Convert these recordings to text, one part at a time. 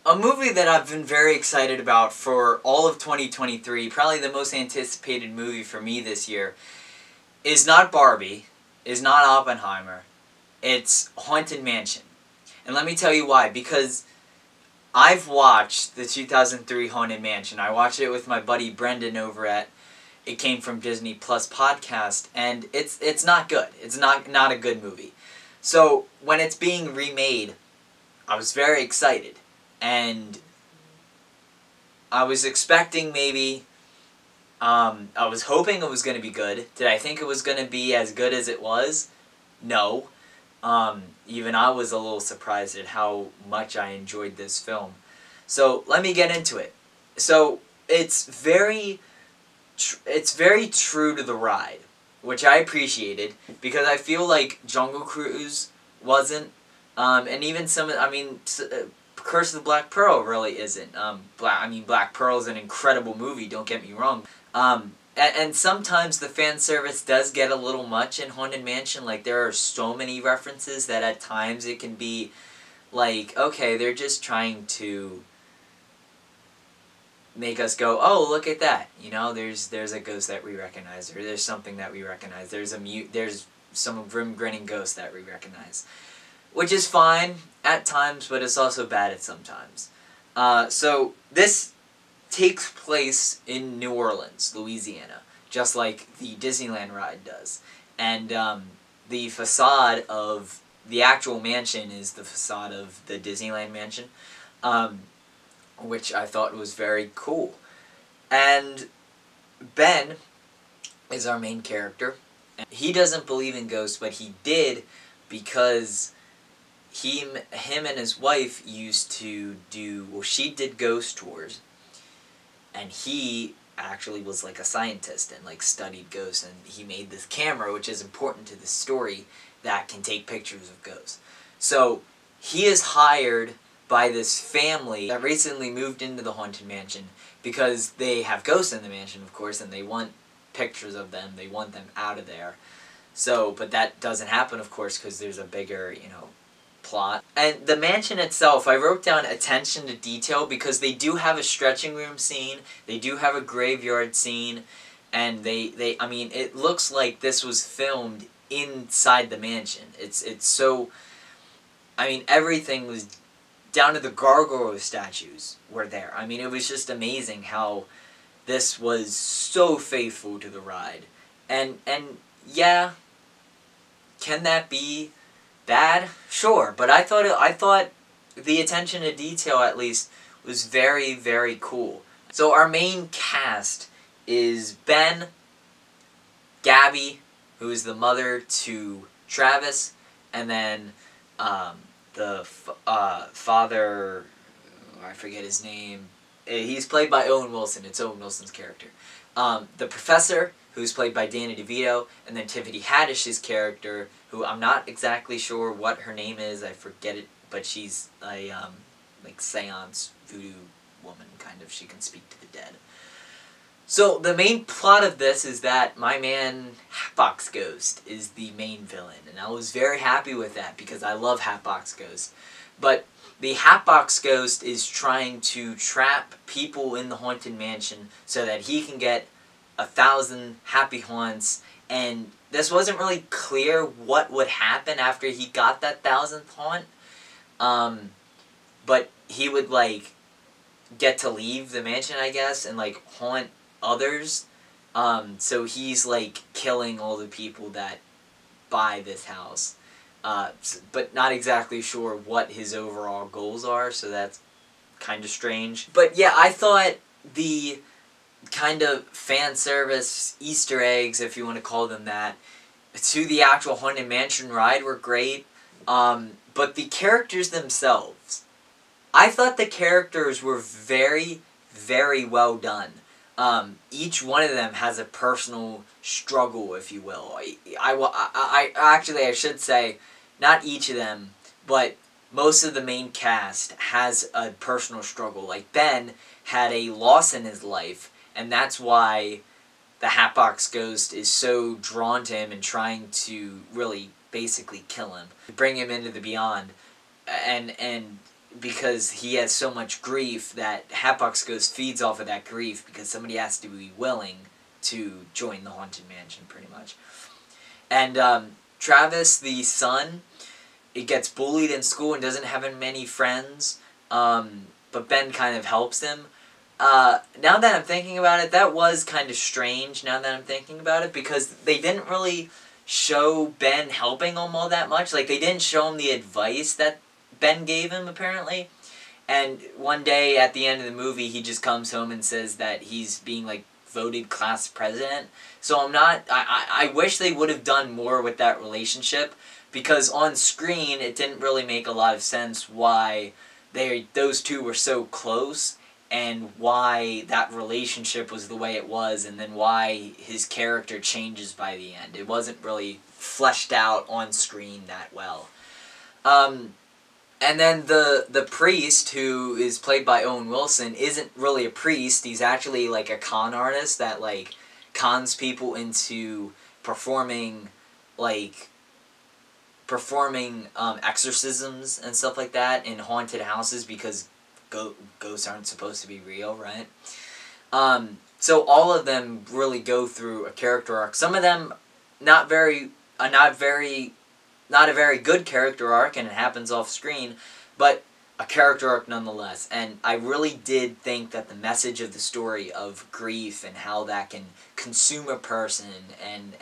A movie that I've been very excited about for all of 2023, probably the most anticipated movie for me this year, is not Barbie, is not Oppenheimer, it's Haunted Mansion. And let me tell you why, because I've watched the 2003 Haunted Mansion. I watched it with my buddy Brendan over at It Came From Disney Plus podcast, and it's not good. It's not a good movie. So when it's being remade, I was very excited, and I was expecting maybe, I was hoping it was going to be good. Did I think it was going to be as good as it was? No. Even I was a little surprised at how much I enjoyed this film. So let me get into it. So it's very true to the ride, which I appreciated, because I feel like Jungle Cruise wasn't, and even Curse of the Black Pearl really isn't. Black Pearl is an incredible movie, don't get me wrong. And sometimes the fan service does get a little much in Haunted Mansion. Like, there are so many references that at times it can be like, okay, they're just trying to make us go, oh, look at that. You know, there's a ghost that we recognize, or there's something that we recognize. There's some grim-grinning ghost that we recognize. Which is fine at times, but it's also bad at sometimes. So this takes place in New Orleans, Louisiana, just like the Disneyland ride does. And the facade of the actual mansion is the facade of the Disneyland mansion, which I thought was very cool. And Ben is our main character. And he doesn't believe in ghosts, but he did because him and his wife used to she did ghost tours. And he actually was like a scientist and like studied ghosts, and he made this camera, which is important to the story, that can take pictures of ghosts. So he is hired by this family that recently moved into the Haunted Mansion because they have ghosts in the mansion, of course, and they want pictures of them. They want them out of there. So, but that doesn't happen, of course, because there's a bigger, plot. And the mansion itself, I wrote down attention to detail, because they do have a stretching room scene, they do have a graveyard scene, and it looks like this was filmed inside the mansion. It's so, everything was, down to the gargoyle statues were there. It was just amazing how this was so faithful to the ride. And yeah, can that be bad? Sure, but I thought the attention to detail, at least, was very, very cool. So our main cast is Ben, Gabby, who is the mother to Travis, and then the father, I forget his name. He's played by Owen Wilson. It's Owen Wilson's character. The professor, who's played by Danny DeVito, and then Tiffany Haddish's character, who I'm not exactly sure what her name is, I forget it, but she's a, seance voodoo woman, kind of. She can speak to the dead. So, the main plot of this is that my man, Hatbox Ghost, is the main villain, and I was very happy with that, because I love Hatbox Ghost. But the Hatbox Ghost is trying to trap people in the Haunted Mansion so that he can get 1,000 happy haunts, and this wasn't really clear what would happen after he got that 1,000th haunt, but he would, get to leave the mansion, I guess, and, haunt others, so he's, killing all the people that buy this house, but not exactly sure what his overall goals are, so that's kind of strange. But yeah, I thought the kind of fan service Easter eggs, if you want to call them that, to the actual Haunted Mansion ride were great, but the characters themselves, I thought the characters were very, very well done. Each one of them has a personal struggle, if you will. I should say, not each of them, but most of the main cast has a personal struggle. Like, Ben had a loss in his life, and that's why the Hatbox Ghost is so drawn to him and trying to really basically kill him, bring him into the beyond. And because he has so much grief that Hatbox Ghost feeds off of that grief because somebody has to be willing to join the Haunted Mansion, pretty much. And Travis, the son, it gets bullied in school and doesn't have many friends, but Ben kind of helps him. Now that I'm thinking about it, that was kind of strange, now that I'm thinking about it, because they didn't really show Ben helping him all that much. Like, they didn't show him the advice that Ben gave him, apparently. And one day, at the end of the movie, he just comes home and says that he's being, like, voted class president. So I'm not... I wish they would have done more with that relationship, because on screen, it didn't really make a lot of sense why those two were so close, and why that relationship was the way it was, and then why his character changes by the end. It wasn't really fleshed out on screen that well. And then the priest, who is played by Owen Wilson, isn't really a priest. He's actually like a con artist that like cons people into performing exorcisms and stuff like that in haunted houses, because ghosts aren't supposed to be real, right? So all of them really go through a character arc. Some of them not a very good character arc, and it happens off screen, but a character arc nonetheless. And I really did think that the message of the story of grief and how that can consume a person, and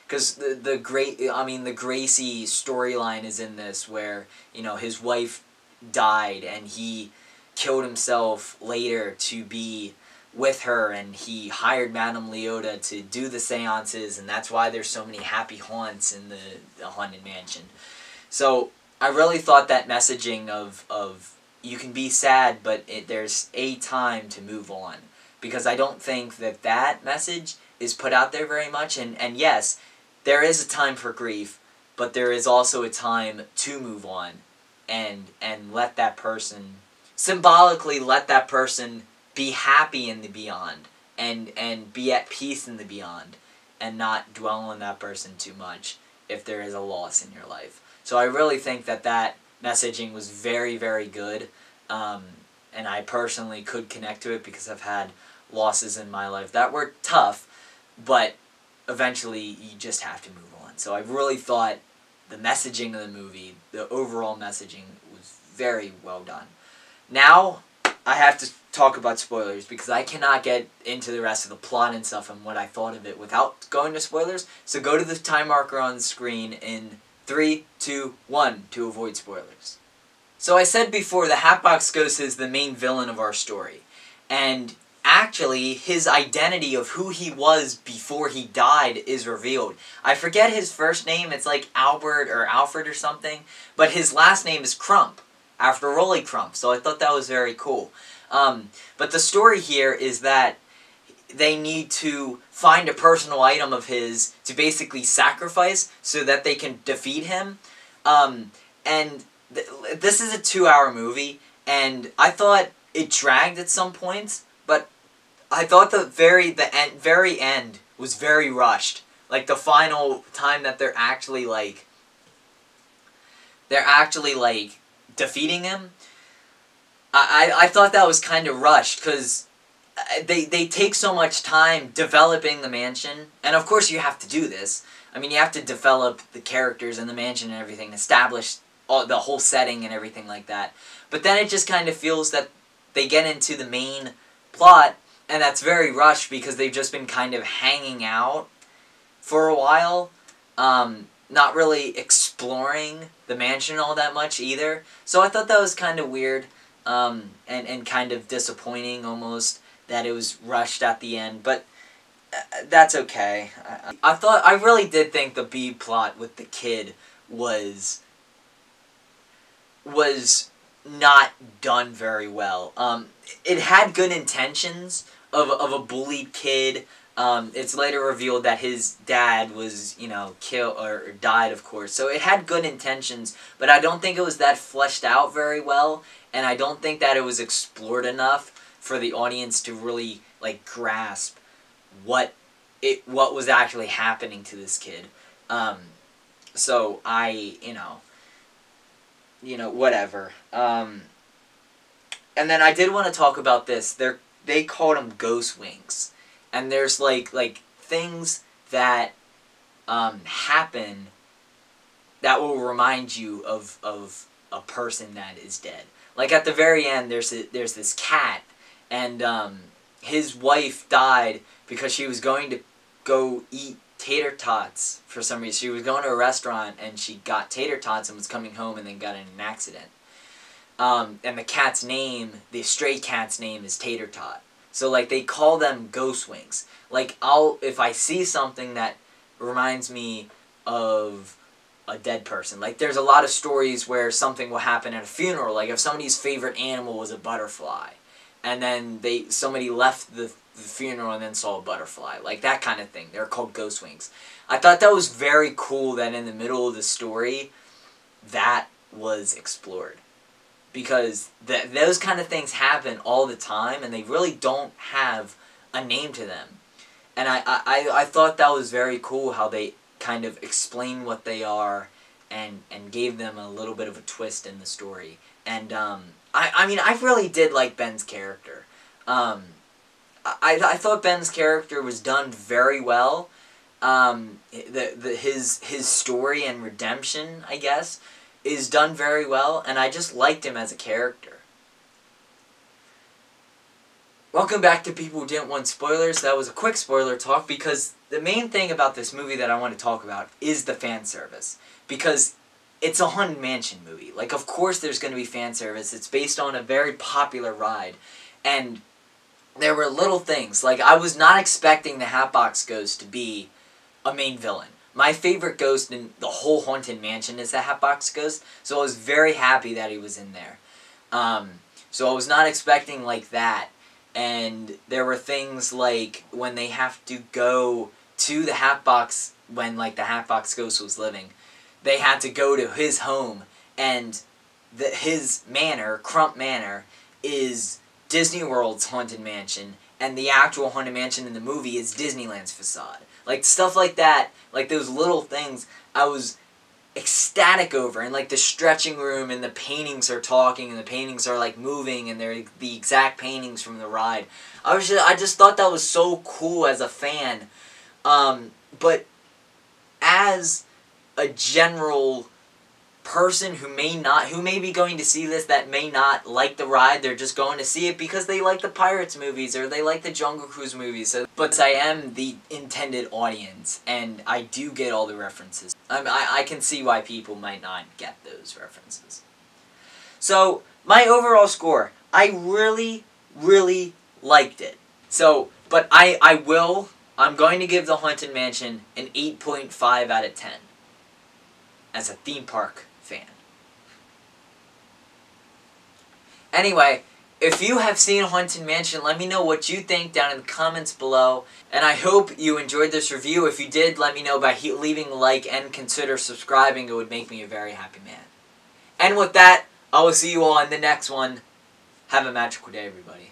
because the Gracie storyline is in this, where, you know, his wife died and he killed himself later to be with her, and he hired Madame Leota to do the seances, and that's why there's so many happy haunts in the Haunted Mansion. So I really thought that messaging of you can be sad, but there's a time to move on, because I don't think that message is put out there very much. And yes, there is a time for grief, but there is also a time to move on, and let that person, symbolically let that person be happy in the beyond, and be at peace in the beyond, and not dwell on that person too much if there is a loss in your life. So I really think that messaging was very, very good, and I personally could connect to it because I've had losses in my life that were tough, but eventually you just have to move on. So I really thought the messaging of the movie, the overall messaging, was very well done. Now, I have to talk about spoilers, because I cannot get into the rest of the plot and stuff and what I thought of it without going to spoilers. So go to the time marker on the screen in 3, 2, 1 to avoid spoilers. So I said before, the Hatbox Ghost is the main villain of our story. And actually, his identity of who he was before he died is revealed. I forget his first name, it's like Albert or Alfred or something, but his last name is Crump, after Rolly Crump, so I thought that was very cool. But the story here is that they need to find a personal item of his to basically sacrifice so that they can defeat him. This is a 2-hour movie, and I thought it dragged at some points, but I thought the very end was very rushed. Like, the final time that they're actually defeating him, I thought that was kind of rushed, because they take so much time developing the mansion, and of course you have to do this. I mean, you have to develop the characters and the mansion and everything, establish the whole setting and everything like that. But then it just kind of feels that they get into the main plot, and that's very rushed, because they've just been kind of hanging out for a while, not really exploring the mansion all that much either. So I thought that was kind of weird, and kind of disappointing almost, that it was rushed at the end, but that's okay. I really did think the B plot with the kid was not done very well. It had good intentions of a bullied kid. It's later revealed that his dad was, you know, killed or died, of course. So it had good intentions, but I don't think it was that fleshed out very well, and I don't think that it was explored enough for the audience to really like grasp what was actually happening to this kid. So I, you know, whatever. And then I did want to talk about this. They called them ghost wings. And there's like things that happen that will remind you of a person that is dead. Like at the very end, there's this cat, and his wife died because she was going to go eat tater tots for some reason. She was going to a restaurant and she got tater tots and was coming home and then got in an accident. And the cat's name, the stray cat's name, is Tater Tot. So like they call them ghost wings. Like if I see something that reminds me of a dead person. Like there's a lot of stories where something will happen at a funeral. Like if somebody's favorite animal was a butterfly, and then somebody left the funeral and then saw a butterfly. Like that kind of thing. They're called ghost wings. I thought that was very cool that in the middle of the story, that was explored. Because those kind of things happen all the time, and they really don't have a name to them. And I thought that was very cool how they kind of explain what they are and gave them a little bit of a twist in the story. And I mean, I really did like Ben's character. I thought Ben's character was done very well. His story and redemption, I guess, is done very well, and I just liked him as a character. Welcome back to People Who Didn't Want Spoilers. That was a quick spoiler talk because the main thing about this movie that I want to talk about is the fan service. Because it's a Haunted Mansion movie. Like, of course there's going to be fan service. It's based on a very popular ride. And there were little things. Like, I was not expecting the Hatbox Ghost to be a main villain. My favorite ghost in the whole Haunted Mansion is the Hatbox Ghost, so I was very happy that he was in there. So I was not expecting like that. And there were things like when they have to go to the Hatbox, when like the Hatbox Ghost was living, they had to go to his home, and his manor, Crump Manor, is Disney World's Haunted Mansion, and the actual Haunted Mansion in the movie is Disneyland's facade. Like, stuff like that, like those little things, I was ecstatic over. And like the stretching room and the paintings are talking and the paintings are like moving and they're the exact paintings from the ride. I just thought that was so cool as a fan. But as a general person who may be going to see this that may not like the ride, they're just going to see it because they like the Pirates movies or they like the Jungle Cruise movies. But I am the intended audience, and I do get all the references. I can see why people might not get those references. So, my overall score, I really, really liked it. So, but I'm going to give the Haunted Mansion an 8.5 out of 10 as a theme park fan. Anyway, if you have seen Haunted Mansion, let me know what you think down in the comments below. And I hope you enjoyed this review. If you did, let me know by leaving a like and consider subscribing. It would make me a very happy man. And with that, I will see you all in the next one. Have a magical day, everybody.